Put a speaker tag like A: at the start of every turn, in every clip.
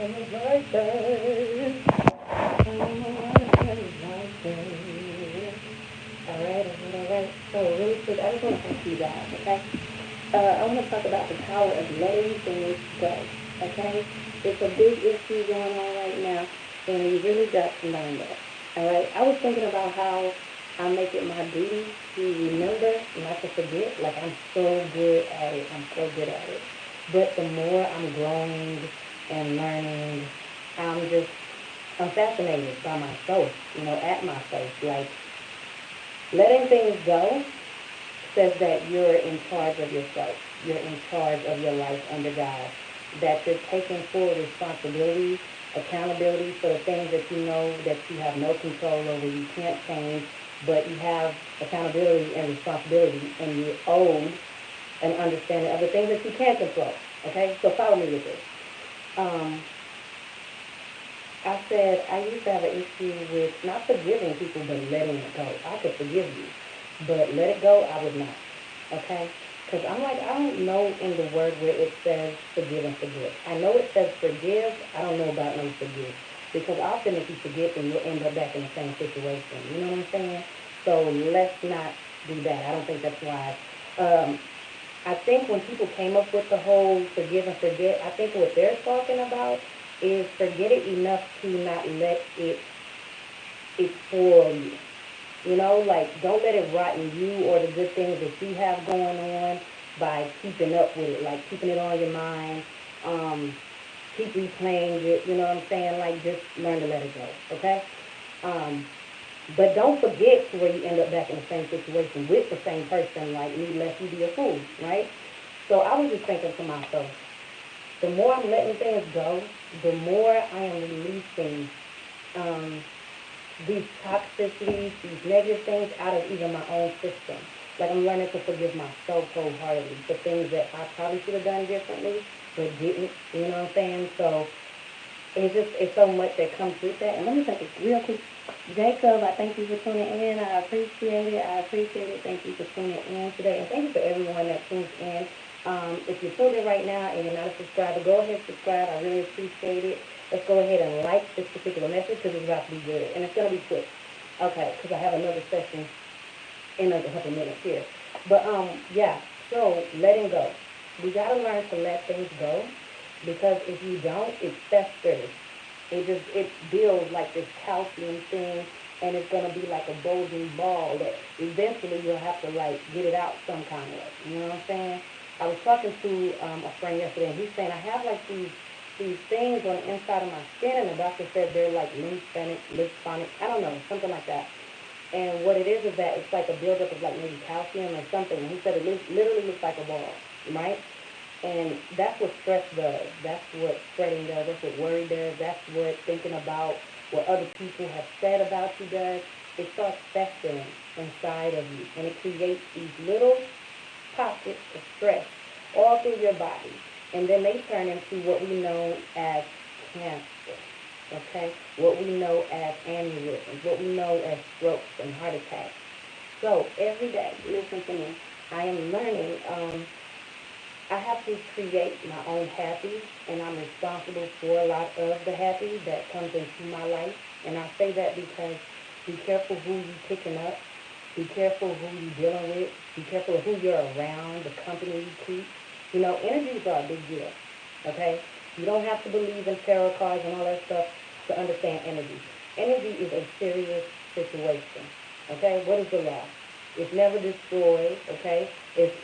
A: And it's like that. Alright. So really quick, I just want to talk to you guys, okay? I want to talk about the power of letting things go, okay? It's a big issue going on right now, and we really got to learn that, alright? I was thinking about how I make it my duty to remember, not to forget. Like, I'm so good at it. I'm so good at it. But the more I'm growing and learning, I'm just, I'm fascinated by myself, at myself. Like, letting things go says that you're in charge of yourself. You're in charge of your life under God. That you're taking full responsibility, accountability for the things that you know that you have no control over, you can't change, but you have accountability and responsibility, and you're owed an understanding of the things that you can control. Okay? So follow me with this. Um, I said I used to have an issue with not forgiving people, but letting it go. I could forgive you, but let it go, I would not. Okay? Because I'm like, I don't know in the word where it says forgive and forget. I know it says forgive. I don't know about no forgive. Because often if you forget, then you'll end up back in the same situation. You know what I'm saying? So let's not do that. I don't think that's wise. I think when people came up with the whole forgive and forget, I think what they're talking about is forget it enough to not let it spoil you. Like, don't let it rot in you or the good things that you have going on by keeping up with it, like keeping it on your mind, um, keep replaying it, you know what I'm saying? Like, just learn to let it go, okay? Um, but don't forget to where you end up back in the same situation with the same person, like, need less you be a fool, right? So I was just thinking to myself, the more I'm letting things go, the more I am releasing um, these toxicities, these negative things out of even my own system. Like, I'm learning to forgive myself wholeheartedly for things that I probably should have done differently, but didn't. You know what I'm saying? So it's so much that comes with that. And let me take it real quick. Jacob, I thank you for tuning in. I appreciate it. I appreciate it. Thank you for tuning in today. And thank you for everyone that tunes in. If you're tuned in right now and you're not a subscriber, go ahead and subscribe. I really appreciate it. Let's go ahead and like this particular message because it's about to be good. And it's going to be quick. Okay, because I have another session in a couple minutes here. But yeah, so letting go. We gotta learn to let things go because if you don't, it festers. It builds like this calcium thing, and it's gonna be like a bulging ball that eventually you'll have to like get it out some kind of way. You know what I'm saying? I was talking to a friend yesterday, and he's saying I have like these things on the inside of my skin, and the doctor said they're like lymphonic, I don't know, something like that. And what it is that it's like a buildup of like maybe calcium or something. And he said it literally looks like a ball, right? And that's what stress does. That's what fretting does. That's what worry does. That's what thinking about what other people have said about you does. It starts festering inside of you. And it creates these little pockets of stress all through your body. And then they turn into what we know as cancer. Okay? What we know as aneurysms, what we know as strokes and heart attacks. So every day, listen to me, I am learning. I have to create my own happy, and I'm responsible for a lot of the happy that comes into my life. And I say that because be careful who you picking up, be careful who you dealing with, be careful of who you're around, the company you keep. Energies are a big deal. Okay? You don't have to believe in tarot cards and all that stuff to understand energy. Energy is a serious situation. Okay? What is the law? It's never destroyed. Okay? It's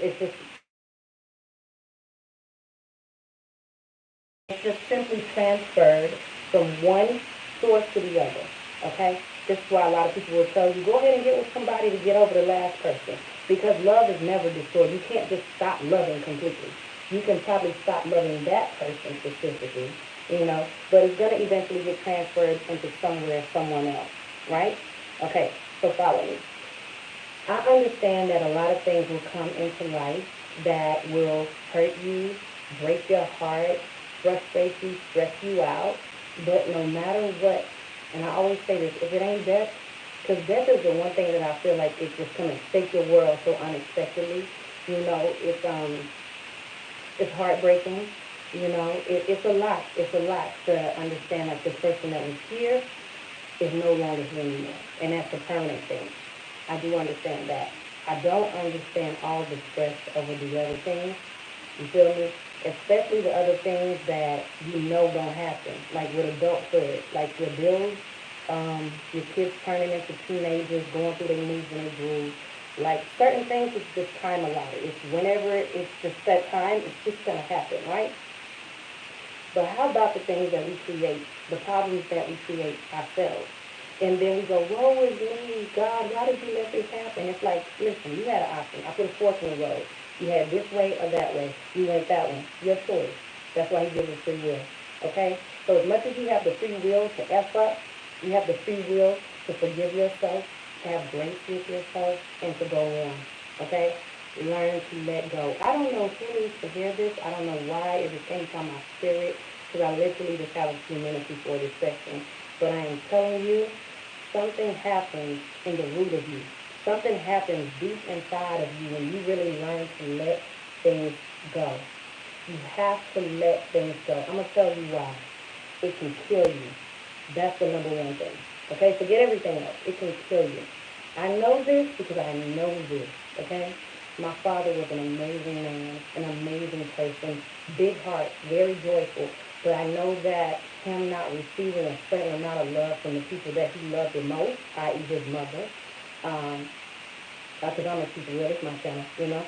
A: just simply transferred from one source to the other. Okay? This is why a lot of people will tell you, go ahead and get with somebody to get over the last person. Because love is never destroyed. You can't just stop loving completely. You can probably stop loving that person specifically, but it's going to eventually get transferred into someone else, right? Okay, so follow me. I understand that a lot of things will come into life that will hurt you, break your heart, frustrate you, stress you out. But no matter what, and I always say this, if it ain't death, because death is the one thing that I feel like it's just going to shake your world so unexpectedly. It's heartbreaking. You know, it's a lot. It's a lot to understand that this person that was here is no longer here anymore. And that's a permanent thing. I do understand that. I don't understand all the stress over the other things. You feel me? Especially the other things that you know don't happen, like with adulthood, like your bills, your kids turning into teenagers, going through their moves and their grooves. Like certain things, it's just time allotted. It's whenever it's just that time, it's just gonna happen, right? But how about the things that we create, the problems that we create ourselves? And then we go, woe is me, God, why did you let this happen? It's like, listen, you had an option. I put a fork in the road. You had this way or that way. You went that one. Your choice. That's why he gives us free will. Okay? So as much as you have the free will to F up, you have the free will to forgive yourself, to have grace with yourself, and to go on. Okay? Learn to let go. I don't know who needs to hear this. I don't know why it just came from my spirit, because I literally just have a few minutes before this session. But I am telling you, something happens in the root of you. Something happens deep inside of you when you really learn to let things go. You have to let things go. I'm going to tell you why. It can kill you. That's the number one thing. Okay? Forget everything else. It can kill you. I know this because I know this. Okay? My father was an amazing man, an amazing person, big heart, very joyful. But I know that him not receiving a certain amount of love from the people that he loved the most, i.e. his mother, because I'm going to keep it real, it's my channel, you know.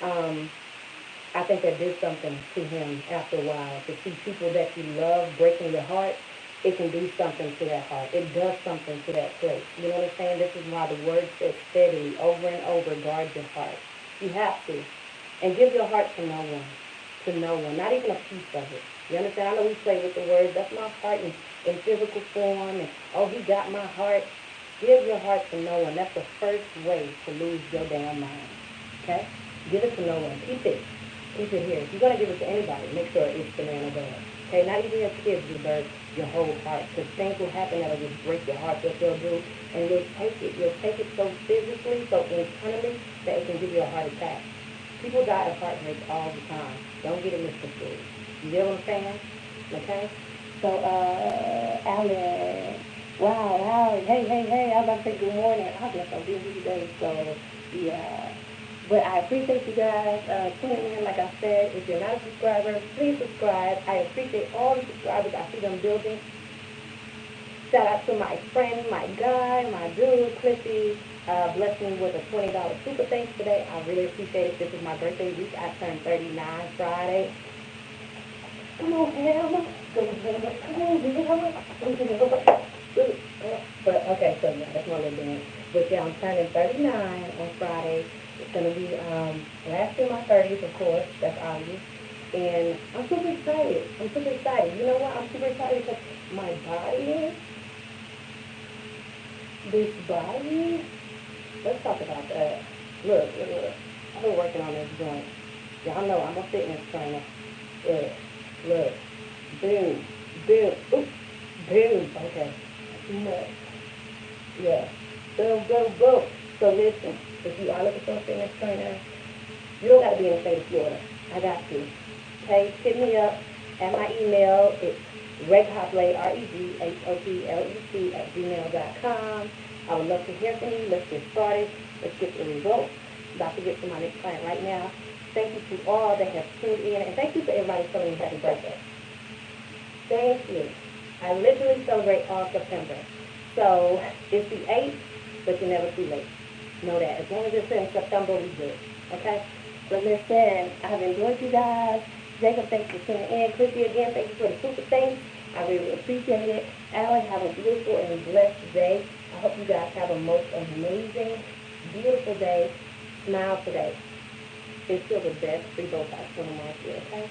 A: Um, I think that did something to him after a while. To see people that you love breaking your heart, it can do something to that heart. It does something to that place. You know what I'm saying? This is why the word says steadily, over and over, guard your heart. You have to. And give your heart to no one. To no one. Not even a piece of it. You understand? I know we play with the words. That's my heart in physical form. And, oh, he got my heart. Give your heart to no one. That's the first way to lose your damn mind. Okay? Give it to no one. Keep it. Keep it here. If you're going to give it to anybody, make sure it's the man of God. Okay? Not even your kids deserve your whole heart. Because things will happen that'll just break your heart, that they'll do. And you'll take it. You'll take it so physically, so internally, that it can give you a heart attack. People die of heartbreak all the time. Don't get it misconstrued. You get what I'm saying? Okay? So, Alan. Wow, wow. Hey. I was about to say good morning. I guess I'm busy today, so, yeah. But I appreciate you guys tuning in. Like I said, if you're not a subscriber, please subscribe. I appreciate all the subscribers. I see them building. Shout out to my friend, my guy, my dude, Cliffy. Blessed me with a $20 super thanks today. I really appreciate it. This is my birthday week. I turned 39 Friday. Come on, Ham. Come on, But, okay, so yeah, that's my little dance. But yeah, I'm turning 39 on Friday. It's going to be last year my 30th, of course. That's obvious. And I'm super excited. I'm super excited. You know what? I'm super excited because my body, this body, let's talk about that. Look. I've been working on this joint. Y'all know I'm a fitness trainer. Look. Boom. Oops. Boom. Okay. Too much. Yeah. Boom. So listen, if you are looking for a fitness trainer, you don't got to be in the state of Florida. I got you. Okay, hit me up at my email. It's REGHOPLÉT, REGHOPLET @gmail.com. I would love to hear from you. Let's get started. Let's get the results. About to get to my next client right now. Thank you to all that have tuned in, and thank you to everybody telling me happy birthday. Thank you. I literally celebrate all September. So it's the 8th, but you're never too late. Know that. As long as it's in September, we good. Okay? But listen, I've enjoyed you guys. Jacob, thanks for tuning in. Chrissy, again, thank you for the super thanks. I really appreciate it. Alan, have a beautiful and blessed day. I hope you guys have a most amazing, beautiful day. Smile today. It's still the best free Botox for the market, okay?